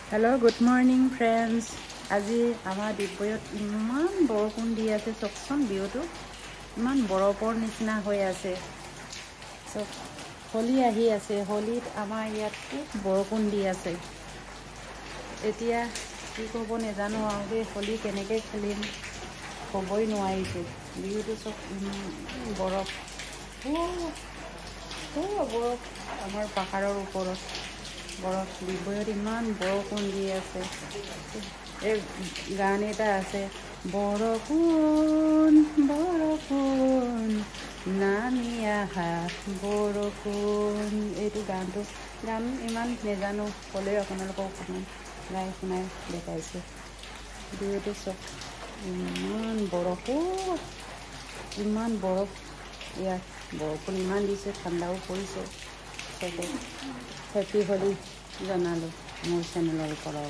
Hello, good morning, friends. আজি আমাৰ দিব্যত ইমান বৰষুণ দি আছে চকচোন ভিউটো ইমান বৰফৰ নিচিনা হৈ আছে চব হোলি আহি আছে হোলিত আমাৰ ইয়াত খুব বৰষুণ দি আছে এতিয়া কি ক'ব নেজানো আৰু দেই হোলি কেনেকৈ খেলিম ক'বই নোৱাৰিছোঁ ভিউটো চব বৰফ বৰফ আমাৰ পাহাৰৰ ওপৰত বৰফ দিব্যত ইমান বৰষুণ দি আছে এই গান এটা আছে বৰষুণ বৰষুণ নামি আহা বৰষুণ এইটো গান ইমান নেজানো ক'লেও আপোনালোকক অকণমান গাই শুনাই দেখাইছোঁ ভিডিঅ'টো চব ইমান বৰফ ইয়াত বৰষুণ ইমান দিছে ঠাণ্ডাও পৰিছে চবে হেপী হোলি জনালোঁ মোৰ চেনেলৰ পৰা